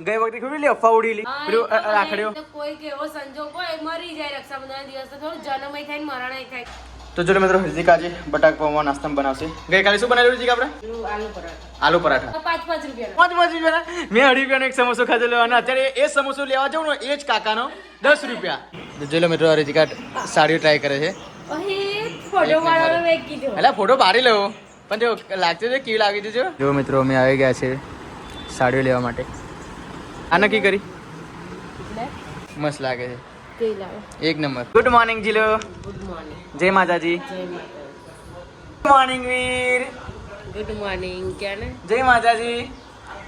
ગઈ વખતે ખબર લે અફવા ઉડી પેલું રાખડ્યો કોઈ કેવો સંજોગ હોય મરી જાય રક્ષાબંધન દિવસ તો થોડું જન્મય થાય ને મરણય થાય. તો જો મિત્રો હૃતિકા આજે બટાકા પૌવા નાસ્તામાં બનાવશે. ગઈકાલે શું બનાવેલું હૃતિકા આપણે? આલુ પરાઠા. 5 રૂપિયા. 5 રૂપિયા. મેં 2.5 રૂપિયાનો એક સમોસો ખાધેલો અને અત્યારે એ સમોસો લેવા જાઉં ને એ જ કાકાનો 10 રૂપિયા. જો લો મિત્રો હૃતિકા સાડી ટ્રાય કરે છે. ફોટો પાડવાનો મેં કીધું. એટલે ફોટો પાડી લેવો પણ જો લાગશે તો કેવી લાગી છે. જો મિત્રો અમે આવી ગયા છે સાડીઓ લેવા માટે. આ નક્કી કરી મસ્ત લાગે છે એક નંબર. ગુડ મોર્નિંગ જીલો. Good morning. જય માતાજી. Good morning Veer. Good morning ક્યાં ને જય માતાજી.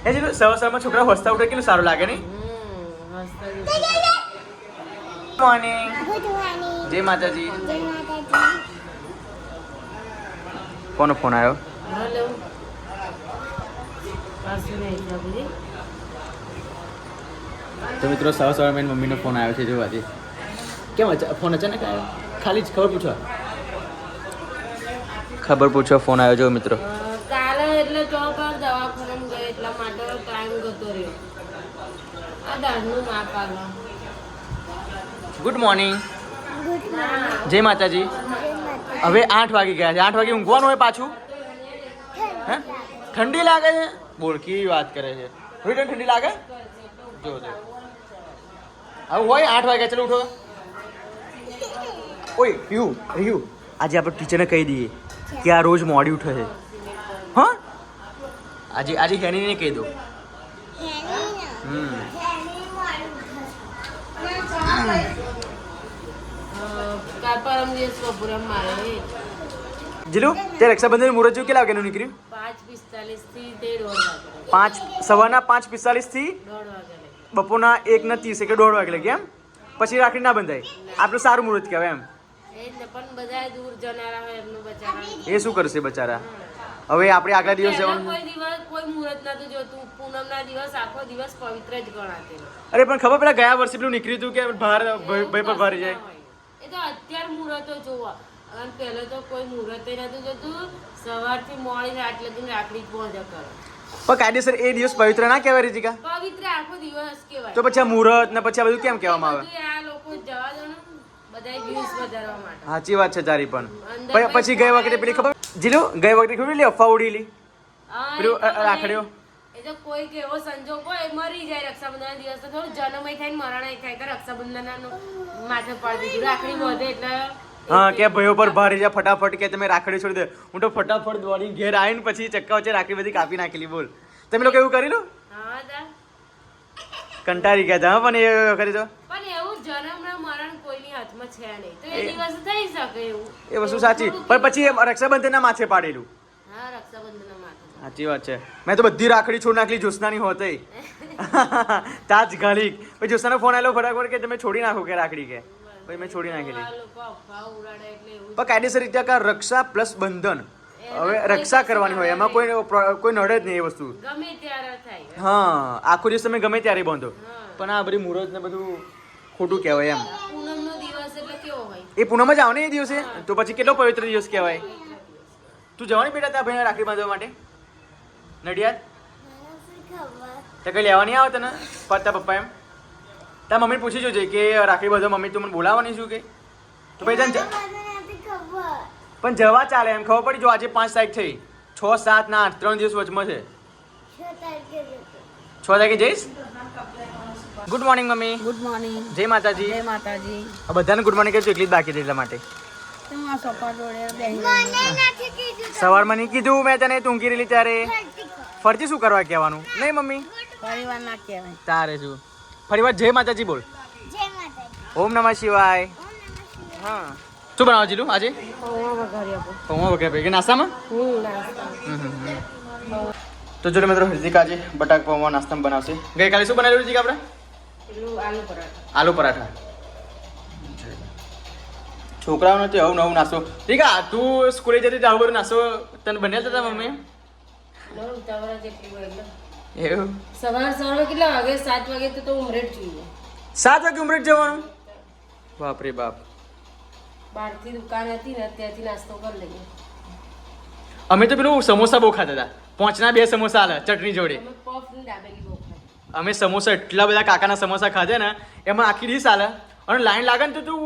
એ જીલો સવારમાં છોકરા હસતા ઉઠે કેટલું સારું લાગે નહીં? Good morning. જય માતાજી. કોનો ફોન આવ્યો? હેલો. તો મિત્રો સવાર મેં મમ્મીનો ફોન આવ્યો છે. જો આજે કેમ ફોન અચાનક આવ્યો? ખાલી જ ખબર પૂછો ફોન આવ્યો. જો મિત્રો કાલે એટલે જોબ પર દવાખાને ગઈ એટલા માટે ટાઈમ ગતો રહ્યો. આ દાઢનું માપ આવ્યો. Good morning. જય માતાજી. હવે 8 વાગી ગયા છે. 8 વાગે ઊંઘવાનું હોય પાછું? હે ઠંડી લાગે છે? બોલ કેવી વાત કરે છે. રોજ ઠંડી લાગે? જો જો હવે હોય 8 વાગ્યા. ચલો ઉઠો. ઓય રિયુ આજે આપણે ટીચરને કહી દઈએ કે આ રોજ મોડી ઉઠે છે. હા આજે હેનીને કહી દો. પરમ દિવસ બપોરે મારે જીલું તે રક્ષાબંધન મુહૂર્ત જેવું કેટલા વાગ્યાનું નીકળ્યું? 5:45 થી 1:30 વાગે. સવારના 5:45 થી 1:30 વાગે. બપોરના 1:30 કે 1:30 વાગે લગી એમ. પછી રાખડી ના બંધાય. આપણું સારું મુહૂર્ત કહેવાય એમ. પણ બધા દૂર જનારા હોય એમનું બચારા એ શું કરશે બચારા? હવે આપણે આગલા દિવસ જવાનું. કોઈ મુહૂર્ત નતું જોતું. પૂનમના દિવસ આખો દિવસ પવિત્ર જ ગણાતો. અરે પણ ખબર પેલા ગયા વર્ષે પેલું નીકળ્યું હતું કે ભાઈ પર ભારી જાય. એ તો અત્યાર મુહૂર્તો જોવા અને પહેલો તો કોઈ મુહૂર્ત નતું જોતું. સવારથી મોડી રાત લગી રાખડી પહોંચે કરો. પણ કાયદેસર એ દિવસ પવિત્ર ના કહેવાય રીતિકા? પવિત્ર આખો દિવસ કહેવાય. તો પછી આ મુહૂર્ત ને પછી આ બધું કેમ કહેવામાં આવે? આ લોકો જવા દો ને બધા વ્યૂઝ વધારવા માટે. સાચી વાત છે તારી. પણ પછી ગઈ વખતે પેલી ખબર જીલું ગઈ વખતે ખબર લે અફવા ઉડી પેલું રાખડ્યો. એ તો કોઈ કેવો સંજોગ હોય મરી જાય રક્ષાબંધન દિવસ તો થોડું જન્મય થાય ને મરણય થાય કે રક્ષાબંધન માથે પાડી દીધું રાખડી બોધે એટલે હા કે ભાઈઓ પર ભારી જાય ફટાફટ કે તમે રાખડી છોડી દે. હું તો ફટાફટ દોડીને ઘેર આવીને પછી ચક્કા વચ્ચે રાખડી બધી કાપી નાખેલી. બોલ તમે લોકો એવું કરી લો? હા દા કંટાળી ગયા હતા પણ એ કરી દો. પણ એવું જન્મ ને મરણ કોઈની હાથમાં છે નહીં તો એ દિવસ થઈ શકે એવું. એ વસ્તુ સાચી. પણ પછી રક્ષાબંધનના માથે પાડેલું. હા રક્ષાબંધન માથે સાચી વાત છે. મેં તો બધી રાખડી છોડ નાખલી. જ્યોત્સનાની હોતે તાજ ગાલી. પછી જ્યોત્સનાનો ફોન આવેલો ફટાફટ કે તમે છોડી નાખો કે રાખડી કે પછી મેં છોડી નાખેલી. પણ કાયદેસર રીતે રક્ષા પ્લસ બંધન. હવે રક્ષા કરવાની હોય એમાં કોઈ નડે જ નહીં એ વસ્તુ. ગમે ત્યારે થાય. હા આખો દિવસ તમે ગમે ત્યારે બાંધો. પણ આ બધી મુહૂર્ત ને બધું ખોટું કહેવાય એમ. પૂનમનો દિવસ એટલે કેવો હોય? એ પૂનમ જ આવે ને એ દિવસે. તો પછી કેટલો પવિત્ર દિવસ કહેવાય. તું જવાની બેટા ત્યાં ભાઈ રાખડી બાંધવા માટે નડિયાદ? તો કઈ લેવા નહીં આવે તને તારા પપ્પા એમ? તારા મમ્મીને પૂછી જોજે કે રાખડી બાંધવા મમ્મી તું મને બોલાવવાની શું કે? તો ભાઈ તને પણ જવા ચાલે એમ. ખબર પડી જો આજે 5 તારીખ થઈ. 6, 7 ને 8 3 દિવસ વચમાં છે. 6 તારીખે જઈશ. Good morning mummy. Good morning. જય માતાજી. જય માતાજી. બધાને ગુડ મોર્નિંગ કહેજો. એકલી જ બાકી હતી એટલા માટે. સવારમાં નહીં કીધું મેં તને? તું ઊંઘી રહેલી ત્યારે. ફરતી શું કરવા કહેવાનું નહીં મમ્મી? પરિવાર ના કહેવાય તારે શું ફરી વાર જય માતાજી બોલ. ઓમ નમઃ શિવાય. હા શું બનાવો જીલું આજે? પૌવા વઘાર્યા કે નાસ્તામાં? તો જો મિત્રો હૃતિકા આજે બટાકા પૌવા નાસ્તામાં બનાવશે. ગઈકાલે શું બનાવેલું હૃતિકા આપણે? આલુ પરાઠા. છોકરાઓનો તો આવું નવું નાસ્તો. ઠીક આ તું સ્કૂલે જતી આવું બધું નાસ્તો તને બનાવતા હતા મમ્મી? એવું સવાર કેટલા વાગે? 7 વાગે તો ઉમરેઠ જોઈએ. 7 વાગે ઉમરેઠ જવાનું? બાપ રે બાપ. બહારથી દુકાન હતી ને ત્યાંથી નાસ્તો કરી લઈએ. અમે તો પેલું સમોસા બહુ ખાતા હતા. 5ના 2 સમોસા આલે ચટણી જોડે. પફ ને દાબેલી બહુ ખાય. અમે સમોસા એટલા બધા કાકાના સમોસા ખાધે ને એમાં આખી ડીશ હાલે અને લાઈન લાગે ને તો તું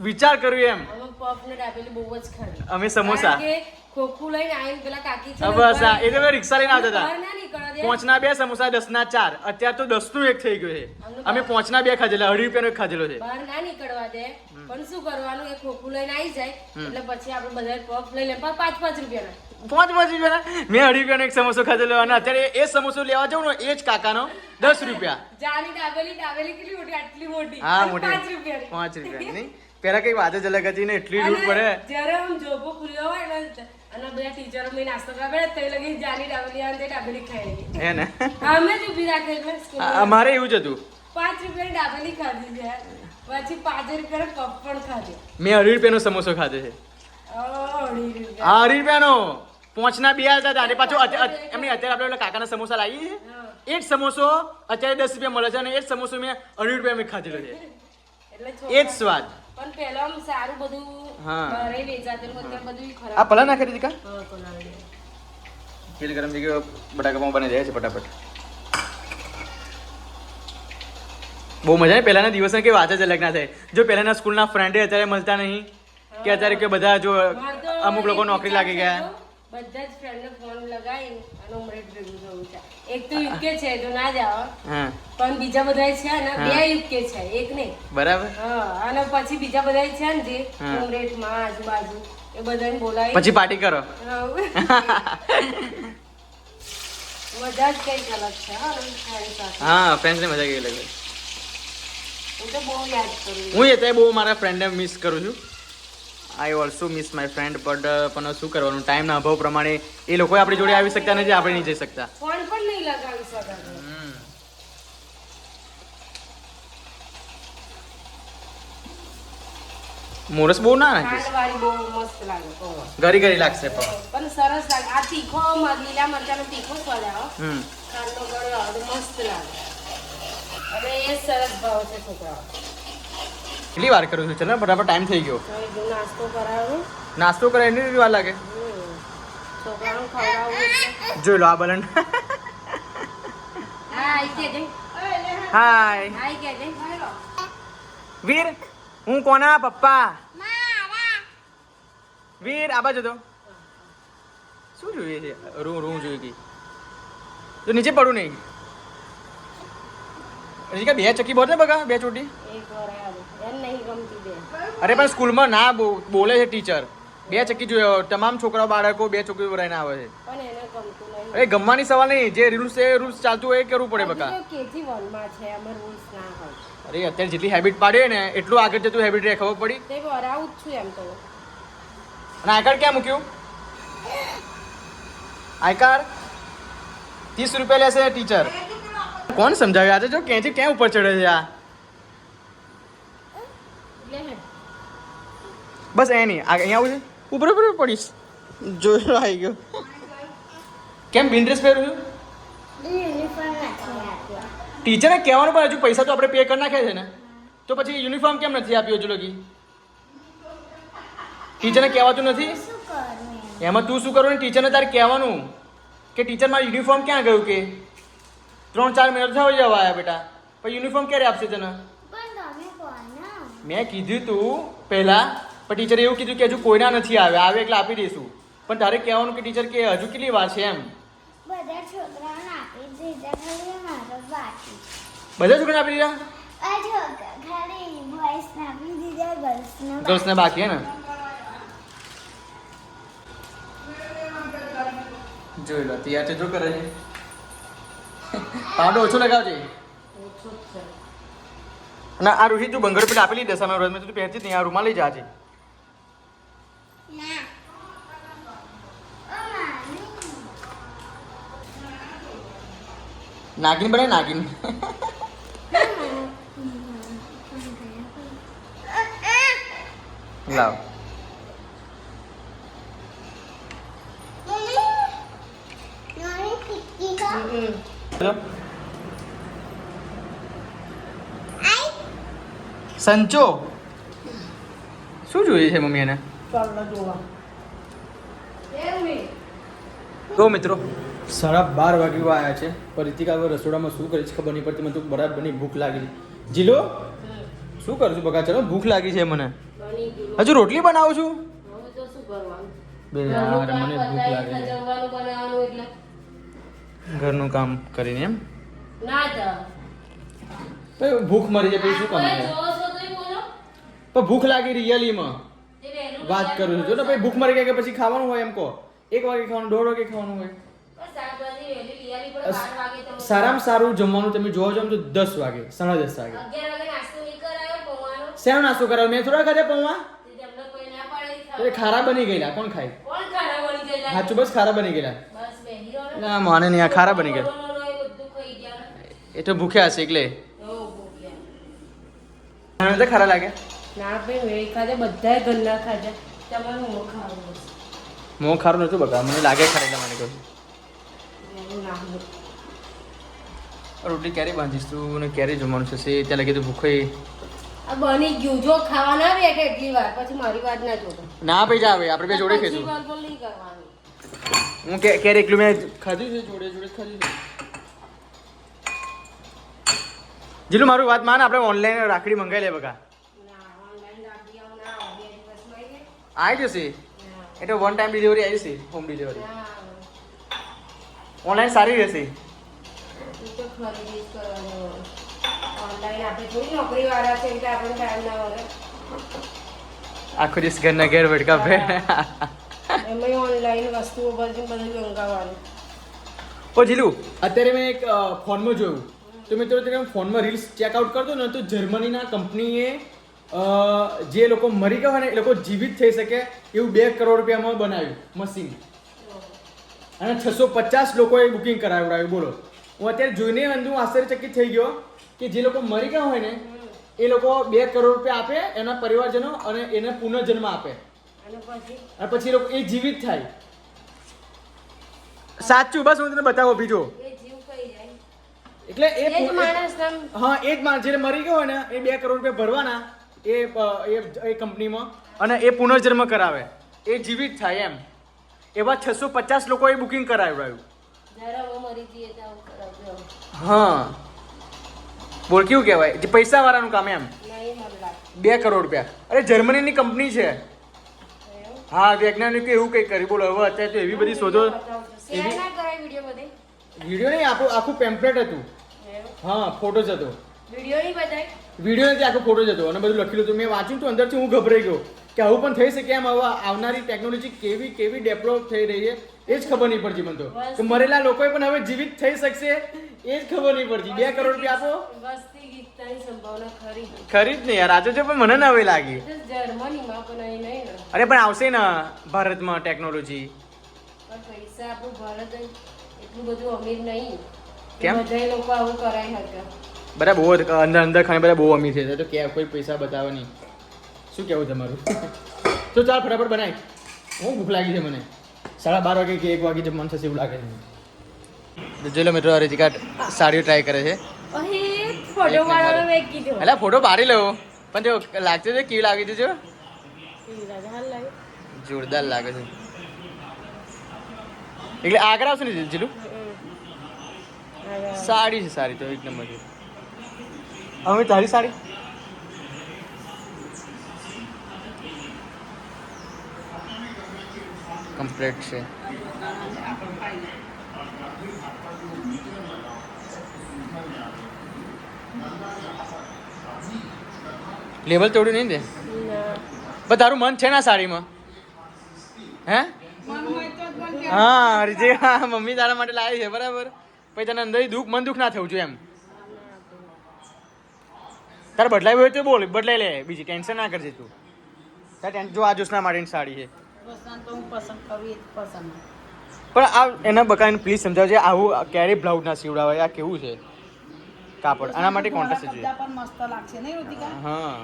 વિચાર કર્યું એમ અમે પફ ને દાબેલી બહુ જ ખાધી. અમે સમોસા કારણ કે ખોખું લઈને આવીને પેલા કાકી છે ને બસ હા, ઉભા એ તો મેં રિક્ષા લઈને આવતા હતા બહાર ના નીકળવા દે. 5 ના 2 સમોસા 10 ના 4 અત્યારે તો 10 નું એક થઈ ગયું છે અમે 5 ના 2 ખાધેલા 2.5 રૂપિયાનો એક ખાધેલો છે બહાર ના નીકળવા દે પણ શું કરવાનું એ ખોખું લઈને આવી જાય એટલે પછી આપણે બધા પફ લઈ લે 5-5 રૂપિયાના 5 રૂપિયાના મેં 2.5 રૂપિયાનો એક સમોસો ખાધેલો અને અત્યારે એ સમોસો લેવા જાઉં ને એ જ કાકાનો 10 રૂપિયા જાની દાબેલી કેટલી મોટી આટલી મોટી હા અને મોટી 5 રૂપિયાની 5 રૂપિયા નહીં પેલા કઈ વાત જ અલગ હતી ને એટલી દૂર પડે અને જ્યારે આમ જોબો ખુલ્યો હોય ને અને બધા ટીચરો મેં નાસ્તો કરવા તે લગી જાની દાબેલી આવે તે દાબેલી ખાઈ લીધી હે ને અમે જ ઊભી રાખે એટલે સ્કૂલમાં. અમારે એવું જ હતું 5 રૂપિયાની દાબેલી ખાધી છે પછી 5 રૂપિયાનો પફ પણ ખાધો. મેં 2.5 રૂપિયાનો સમોસો ખાધો છે 2.5 રૂપિયા. હા 2.5 રૂપિયાનો 5 ના 2 હતા અને પાછો એમની અત્યારે આપણે ઓલા કાકાના સમોસા લાવીએ છીએ હા. એ જ સમોસો અત્યારે 10 રૂપિયા મળે છે અને એ જ સમોસો મેં 2.5 રૂપિયા મેં ખાધેલો છે એટલે એ જ સ્વાદ પણ પહેલા આમ સારું બધું હા. ઘરે વેચાતું અત્યારે બધું આ ખરાબ. પલા નાખી દીધી કા હા, પલાળી દે. તેલ ગરમ થઈ ગયો બટાકા પાઉં બની જાય છે ફટાફટ બહુ મજા આવે પહેલાના દિવસની કઈ વાત જ અલગ ના થાય જો પહેલાના સ્કૂલના ફ્રેન્ડે અત્યારે મળતા નહીં કે અત્યારે કે બધા જો મારે તો અમુક લોકો નોકરી લાગી ગયા બધા જ ફ્રેન્ડને ફોન લગાવીને અને ઉમરેઠ ભેગું થવું છે. એક તો યુકે છે તો ના જાવ હા પણ બીજા બધા છે ને હા. 2 યુકે છે એક નહીં. બરાબર હા અને પછી બીજા બધા છે ને જે હા. ઉમરેઠમાં આજુબાજુ એ બધાને બોલાવી પછી પાર્ટી કરો મજા જ કંઈક અલગ છે હા friend સાથે. હા ફ્રેન્ડ્સને મજા ગઈ લાગે હું તો બહુ યાદ કરું હું અત્યારે બહુ મારા ફ્રેન્ડને મિસ કરું છું I also miss my friend પણ શું કરવાનું ટાઈમના અભાવ પ્રમાણે એ લોકો આપણી જોડે આવી શકતા નથી આપણે નહીં જઈ શકતા ફોન પણ નહીં લગાવી શકાતો. મોરસ બહુ ના નાખીશ ખાંડવાળી બહુ મસ્ત લાગે પૌવા. ઘરી ઘરી લાગશે પણ પણ સરસ લાગે આ તીખો લીલા મરચાંનો તીખો સ્વાદ આવે હમ ખાંડનો ગળ્યો આવે તો મસ્ત લાગે અને એ સરસ ભાવ છે છોકરાઓ. કેટલી વાર કરું છું ચાલ ને બરાબર ટાઈમ થઈ ગયો હવે જો નાસ્તો કરાવો નાસ્તો કરે એની કેટલી વાર લાગે છોકરાઓને ખવડાવવું એટલે. જોઈ લો આ બલન હા આઈ કેજે હાય આઈ કેજે વીર હું કોના પપ્પા વીર આ બાજુ તો શું જોઈએ છે રૂમ જોઈએ કે તો નીચે પડું નહીં હજી બે ચક્કી બોલ ને બગા બે ચોટી એક વાર આવે એને નહીં ગમતી બે અરે પણ સ્કૂલમાં ના બોલે છે ટીચર બે ચક્કી જોયો તમામ છોકરાઓ બાળકો બે ચક્કી ભરાઈને આવે છે પણ એને ગમતું નહીં. અરે ગમવાની સવાલ નહીં જે રૂલ્સ છે રૂલ્સ ચાલતું હોય એ કરવું પડે બકા હજુ તો KG 1 માં છે આમાં રૂલ્સ ના હોય અરે અત્યારે જેટલી હેબિટ પાડી ને એટલું આગળ જતું હેબિટ રહે ખબર પડી તે વરાવું જ છું એમ તો અને આઈ કાર્ડ ક્યાં મૂક્યું આઈ કાર્ડ 30 રૂપિયા લેશે ટીચર કોણ સમજાવે આજે જો ક્યાંથી ક્યાં ઉપર ચડે છે આ એટલે હે. બસ એ નહીં અહીંયા આવું છે ઉપર ઉપર પડીશ જોયો આવી ગયો કેમ બિન ડ્રેસ પહેરું છું ટીચરે કહેવાનું પણ હજુ પૈસા તો આપણે પે કરી નાખ્યા છે ને તો પછી યુનિફોર્મ કેમ નથી આપ્યો હજુ લગી ટીચરને કહેવાતું નથી એમાં તું શું કરવાનું ટીચરને તારે કહેવાનું કે ટીચર મારું યુનિફોર્મ ક્યાં ગયું કે 3-4 મહિના થવા જવા આવ્યા બેટા પણ યુનિફોર્મ ક્યારે આપશે તને મેં કીધું તું પહેલાં પણ ટીચરે એવું કીધું કે હજુ કોઈના નથી આવ્યા આવે એટલે આપી દઈશું પણ તારે કહેવાનું કે ટીચર કે હજુ કેટલી વાર છે એમ બધા છોકરાઓને આપી દીધા ખાલી મારો બાકી બધા છોકરાને આપી દીધા આ છોકરા ખાલી બોયસને આપી દીધા ગર્લ્સને ગર્લ્સને બાકી હે ને જોઈ લો તૈયાર છે જો કરે છે પાવડર ઓછો લગાવજે ઓછું જ છે. અને આ રૂહી તું બંગડ પેલા આપેલી દશામાં રોજ મેં તું પહેરતી જ નહીં આ રૂમાલ લઈ જાજે ના નાગિન બને નાગિન લાવ હેલો સંચો શું જોઈએ છે મમ્મી એને ચાલો જોવા. તો મિત્રો 12:30 વાગ્યા આવ્યા છે. પણ રીતિકા હવે રસોડામાં શું કરીશ ખબર નહીં પડતી. મને તો બરાબરની ભૂખ લાગી છે. જીલો શું કરું છું બકા? ચલો ભૂખ લાગી છે મને. બની ગયું. હજુ રોટલી બનાવું છું. હવે તો શું કરવાનું? બે યાર મને ભૂખ લાગે છે. જમવાનું બનાવવાનું એટલે ઘરનું કામ કરીને એમ ના જા. પછી ભૂખ મરી જાય પછી શું કામ આ થાય? જોવો છો તોય બોલો. પણ ભૂખ લાગી રિયલીમાં તે વહેલું વાત કરું છું. જો ને પછી ભૂખ મરી જાય કે પછી ખાવાનું હોય એમ કહો. 1 વાગે ખાવાનું, 1:30 વાગે ખાવાનું હોય. બસ શાકભાજી વહેલી લઈ આવી પડે. 12 વાગે તો સારામાં સારું જમવાનું તમે જોવો છો તો 10 વાગે, 10:30 વાગે. 11 વાગે નાસ્તો નહીં કરાયો પૌવાનો. શેનો નાસ્તો કરાવો? મેં થોડા ખાધા પૌવા. તે તમને કોઈ ના પાડે તો એ ખારા બની ગયેલા. કોણ ખાય? કોણ ખાના બની ગયેલા? સાચું બસ ખારા બની ગયેલા. બસ બેહી રહો ને. ના માને નહીં, આ ખારા બની ગયા. બોલો, એ બધું ખાઈ ગયા ને. એ તો ભૂખ્યા હશે એટલે. ઓ ભૂખ્યા. મને તો ખારા લાગે. ના ભાઈ વેઈ ખાધે બધાય ઘરના ખાધે. તમારે હું ખાવું બસ. મોં ખારું નતું બકા, મને લાગે ખરા એટલે મને કહું. એવું ના હોય. રોટલી ક્યારે બાંધીશ તું અને ક્યારે જમવાનું થશે? ત્યાં લગી તો ભૂખે આ બની ગયું. જો ખાવા ના બેઠે એટલી વાર પછી મારી વાત ના જોતો. ના પૈ જા આવે. આપણે બે જોડે પછી ખાઈશું. ગલબલ નહીં કરવાનું. હું ક્યારે એકલું મેં ખાધું છે? જોડે જોડે ખાધું છે. જીલું મારું વાત માન, આપણે ઓનલાઈન રાખડી મંગાવી લે બકા. ના ઓનલાઈન રાખી આવું ના આવે. 2 દિવસમાં આવી જાય. આવી જશે. ના. એટલે 1 ટાઈમ ડિલિવરી આવી જશે, હોમ ડિલિવરી. ના. ઓનલાઈન સારી રહેશે. ઈ તો ખરીદી જ કરવાની હોય. ઓનલાઈન આપણે થોડી નોકરી વાળા છે એટલે આપણને ટાઈમ ના મળે. આખો દિવસ ઘરના ઘેર ભટકા ફે. એમાંય ઓનલાઈન વસ્તુઓ બધી મંગાવવાની. ઓ જીલું, અત્યારે મેં એક ફોનમાં જોયું તો મિત્રો તમે ફોનમાં રીલ્સ ચેકઆઉટ કરતો ને તો જર્મનીના કંપનીએ જે લોકો મરી ગયા હોય ને એ લોકો જીવિત થઈ શકે એવું 2 કરોડ રૂપિયામાં બનાવ્યું મશીન. અને 650 લોકોએ બુકિંગ કરાવડાવ્યું. બોલો, હું અત્યારે જોઈને હું આશ્ચર્યચકિત થઈ ગયો કે જે લોકો મરી ગયા હોય ને એ લોકો 2 કરોડ રૂપિયા આપે એના પરિવારજનો અને એને પુનર્જન્મ આપે અને પછી એ લોકો એ જીવિત થાય. સાચું, બસ હું તને બતાવો બીજો. એ જીવ કઈ જાય. એટલે એ જ માણસના હા, એ જ માણસ જે મરી ગયો હોય ને એ 2 કરોડ રૂપિયા ભરવાના એ કંપનીમાં અને એ પુનર્જન્મ કરાવે, એ જીવિત થાય એમ. એવા 650 લોકોએ બુકિંગ કરાવડાવ્યું. જરા હવે મરી જઈએ તો આવું કરાવજો. હા બોલ, કેવું કહેવાય? જે પૈસા વાળાનું કામ એમ. નહીં મને લાગે. 2 કરોડ રૂપિયા. અરે જર્મનીની કંપની છે. એવું? હા, વૈજ્ઞાનિકો એવું કંઈક કરી. બોલો, હવે અત્યારે તો એવી બધી શોધો. શેર ના કરાય વિડીયો બધે. વિડીયો નહીં, આખું પેમ્પલેટ હતું. એવું? હા, ફોટો જ હતો. વિડીયો નહીં બતાય. વિડીયો નથી, આખો ફોટો જ હતો અને બધું લખેલું હતું. મેં વાંચ્યું તો અંદરથી હું ગભરાઈ ગયો કે આવું પણ થઈ શકે એમ. હવે આવનારી ટેકનોલોજી કેવી ડેવલપ થઈ રહી છે એ જ ખબર નહીં પડતી મને તો. કે મરેલા લોકોએ પણ હવે જીવિત થઈ શકશે એ જ ખબર નહીં પડતી. 2 કરોડ રૂપિયા આપો. વસ્તી ગીતતાની સંભાવના ખરી. ખરી જ ને યાર, આજે છે પણ મને ના હવે લાગી. જર્મનીમાં પણ અહીં નહીં ને. અરે પણ આવશે ને ભારતમાં ટેકનોલોજી. પણ પૈસા આપણું ભારત એટલું બધું અમીર નહીં. કેમ? બધા લોકો આવું કરાય શકે. બધા બહુ અંદર ખાને બધા બહુ અમીર છે તો કે કોઈ પૈસા બતાવે નહીં. શું કહેવું તમારું? તો ચાલ ફટાફટ બનાય. હું ભૂખ લાગી છે મને. 12:30 વાગે કે 1 વાગે જમવાનું થશે એવું લાગે છે. જોઈ લો મિત્રો, રીતિકા સાડીઓ ટ્રાય કરે છે. અહીં ફોટો પાડવાનો મેં કીધું. એટલે ફોટો પાડી લેવો પણ જો લાગતું છે કેવી લાગી છે જો જોરદાર લાગે છે. એટલે આગળ આવશે ને જીલું. સાડી છે સારી તો એક નંબર છે. હવે તારી સાડી કમ્પ્લીટ છે. લેવલ તોડ્યું નહીં ને બસ તારું મન છે ને આ સાડીમાં? હે? હા રીજે, હા મમ્મી તારા માટે લાવી છે બરાબર. પછી તને અંદર મન દુઃખ ના થવું જોઈએ એમ. તારે બદલાવી હોય તો બોલ, બદલાઈ લે. બીજી ટેન્શન ના કરજે તું. તારે જો આ જોશના માટેની સાડી છે પણ આ એના બકાને પ્લીઝ સમજાવજે. આવું ક્યારેય બ્લાઉઝ ના સીવડાવાય. આ કેવું છે કાપડ? આના માટે કોન્ટ્રાસ્ટ જોઈએ. મસ્ત લાગશે નહીં ઋતિકા? હા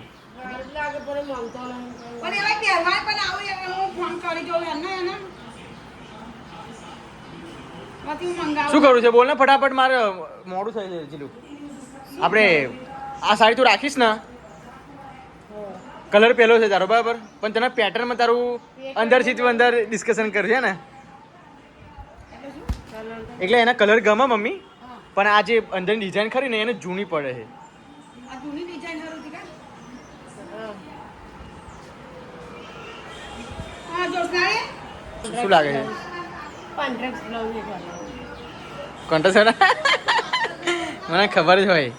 લાગે પણ મળતો નહીં. પણ એવા પહેરવાય પણ આવું હું ફોન કરી જોઉં એને પછી હું મંગાવું. શું કરું છે બોલ ને ફટાફટ, મારે મોડું થઈ જાય. જીલું આપણે આ સાડી તું રાખીશ ને, કલર પહેલો છે તારો બરાબર, પણ તને પેટર્નમાં તારું અંદરથી તું અંદર ડિસ્કશન કરશે ને. એટલે એના કલર ગમે મમ્મી, પણ આ જે અંદરની ડિઝાઇન ખરી ને એને જૂની પડે છે. આ જૂની ડિઝાઇન હારું હતી કા? હા જોસનાએ શું લાગે છે? કોન્ટ્રાક્ટ બ્લાઉઝ એક વાર. કોન્ટ્રાસ્ટ મને ખબર જ હોય.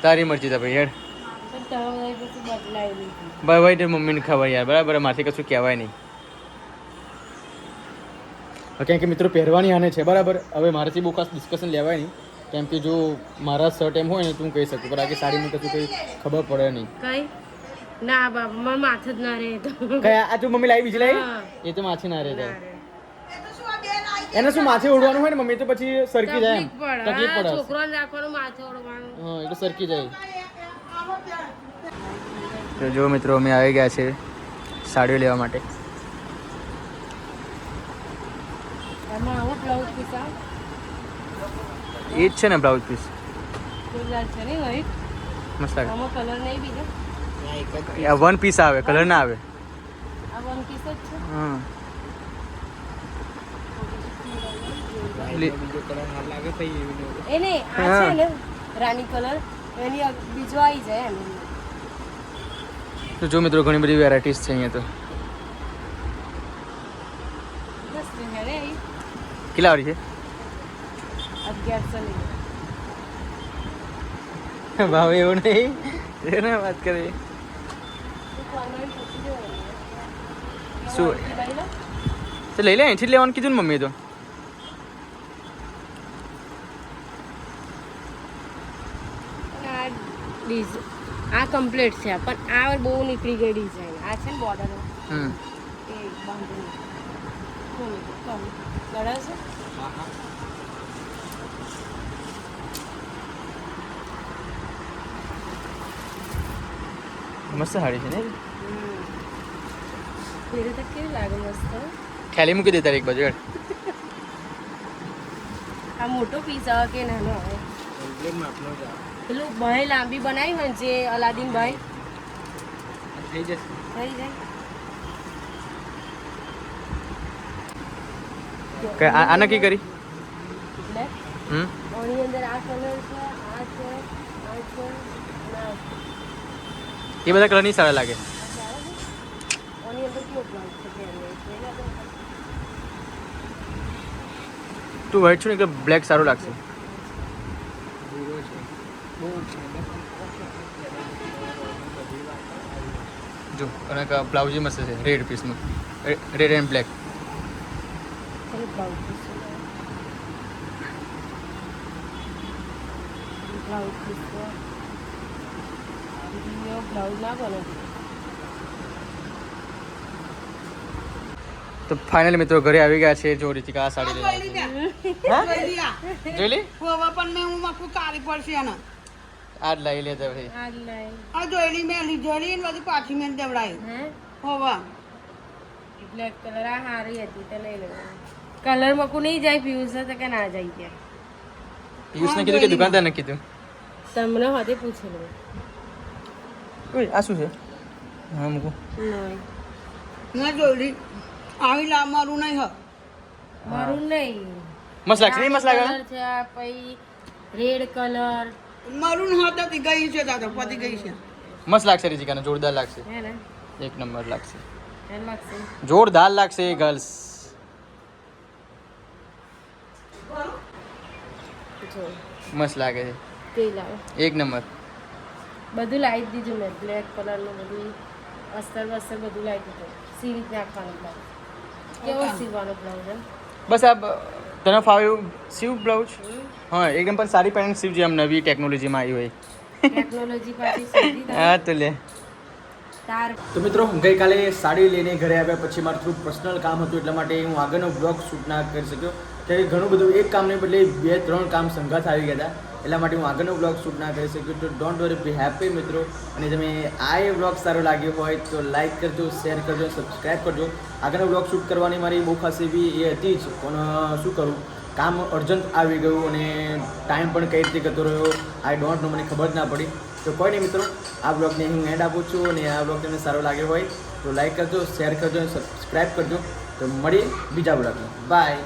તારી મરજી તો ભાઈ યાર. પણ તમે બધા પછી બદલાઈ લીધી. ભાઈ તે મમ્મીને ખબર યાર, બરાબર માથી કશું કહેવાય નહીં. કેમ કે મિત્રો પહેરવાની આને છે બરાબર. હવે મારાથી બહુ ખાસ ડિસ્કશન લેવાય નહીં, કેમ કે જો મારા શર્ટ એમ હોય ને તો હું કહી શકું, પણ આગે સાડીમાં કશું કંઈ ખબર પડે નહીં. કઈ ના બાપ મારે માથે જ ના રહે તો કયા આ તું મમ્મી લાવી બીજી લાવી? હા. એ તો માથે ના રહે ના જાય. રહે. એ તો શું આ બેન આવી એને શું માથે ઓઢવાનું હોય ને મમ્મી, તો પછી સરકી જાય એમ. તકલીફ તકલીફ પડે. પડે. હા, છોકરાને રાખવાનું માથે ઓળવાનું. હા એટલે સરકી જાય. આવો ત્યાં તો જો મિત્રો અમે આવી ગયા છે સાડીઓ લેવા માટે. એમાં આવું બ્લાઉઝ પીસ આવે એ જ છે ને બ્લાઉઝ પીસ, જોરદાર છે ને ભાઈ. મસ્ત લાગે. આમાં કલર નહીં બીજો. આ વન પીસ આવે, કલર ના આવે. આ વન પીસ જ છે. હા એ નહીં આ છે ને રાની કલર, એની બીજો આવી જાય એમ. તો જો મિત્રો ઘણી બધી વેરાયટીઝ છે અહીંયા. તો બસ છે ને રે કેટલા વાળી છે? 1100 ની. ભાવ એવું નહીં, એને વાત કરી. શું? તો લઈ લે, અહીંથી જ લેવાનું કીધું ને મમ્મીએ તો. આ કમ્પ્લીટ છે પણ આ બહુ નીકળી ગઈ ડિઝાઇન. આ છે ને બોર્ડર હમ એ બાંધણી ગળા છે. મસ્ત સાડી છે ને. ફેરે તો કેવી લાગે મસ્ત. ખ્યાલી મૂકી દે તારી એક બાજુ. આ મોટો પીસ આવે કે નાનો આવે? પેલું ભાઈ લાંબી બનાવી હોય ને જે અલાદીન ભાઈ થઈ જશે. થઈ જાય. આ નક્કી કરી. એટલે હમ આની અંદર આ કલર છે, આ છે, આ છે, ના એ બધા કલરની સારા લાગે. આની અંદર કેવો બ્લાઉઝ છે કે તું વ્હાઈટ છું ને એટલે બ્લેક સારું લાગશે. જો અને બ્લાઉઝ મસ્ત છે રેડ પીસનું, red and black. Blouse piece blouse piece blouse ના બને. તો ફાઇનલી મિત્રો ઘરે આવી ગયા છે. જો રીતિકા આ સાડી જોઈ લઈને લીધા હા? જોઈ લીધા જોઈ લે. હવે પણ મેં હું માખું કાળી પડશે એને આ જ લઈ લેતા ભાઈ. આ લાઈન આ જોયેલી મેં લીધેલી ને બધી પાછી મેં દેવડાવી હે હવે બ્લેક કલર આ હારી હતી તો લઈ લેવાનું. કલર મકું નહીં જાય પીયુષ તો કે ના જાય કે પિયુષને કીધું કે દુકાનદારને કીધું. તમને હાથે પૂછેલું ઓય આ શું છે? હા મૂકું. નહીં મેં જોયેલી આવી લા મારું નહીં હ મારું નહીં. મસ્ત લાગશે નહીં? મસ્ત લાગે ને? કલર છે આ પછી રેડ કલર મારું હાથ હતી ગઈ છે દાદા પતી ગઈ છે મસ્ત લાગશે રીતિકાને, જોરદાર લાગશે. હે ને એક નંબર લાગશે, એમ લાગશે. જોરદાર લાગશે ગર્લ્સ. જો મસ્ત લાગે છે, તે લાવ એક નંબર. બધું લાવી દીધું મેં બ્લેક કલરનું બધું અસ્તર બસ્તર બધું લાવી દીધું. સી રીતે નાખવાનું બ્લાઉઝ કેવો સીવવાનો બ્લાઉઝ એમ બસ આ તને ફાવે એવું સીવ બ્લાઉઝ. હા એકદમ પણ સારી પેન્ટ સીવ જે આમ નવી ટેકનોલોજીમાં આવી હોય. ટેકનોલોજી પાછી સીધી હા તો લે. તાર તો મિત્રો ગઈકાલે સાડી લઈને ઘરે આવ્યા પછી મારું થોડું પર્સનલ કામ હતું, એટલા માટે હું આગળનો બ્લોગ શૂટ ના કરી શક્યો. ત્યારે ઘણું બધું એક કામને બદલે 2-3 કામ સંઘાત આવી ગયા હતા, એટલા માટે હું આગળનો બ્લોગ શૂટ ના કરી શક્યો. તો ડોન્ટ વરી, બી હેપી મિત્રો. અને તમે આ એ બ્લોગ સારો લાગ્યો હોય તો લાઇક કરજો, શેર કરજો, સબસ્ક્રાઈબ કરજો. આગળનો બ્લોગ શૂટ કરવાની મારી બહુ ખાસ એવી એ હતી જ, પણ શું કરું, કામ અર્જન્ટ આવી ગયું અને ટાઈમ પણ કઈ રીતે જતો રહ્યો આઈ ડોન્ટ નો, મને ખબર જ ના પડી. તો કોઈ નહીં મિત્રો, આ બ્લોગને હું એન્ડ આપું છું. અને આ બ્લોગ તમને સારો લાગ્યો હોય તો લાઇક કરજો, શેર કરજો અને સબસ્ક્રાઈબ કરજો. તો મળીએ બીજા બ્લોગમાં. બાય.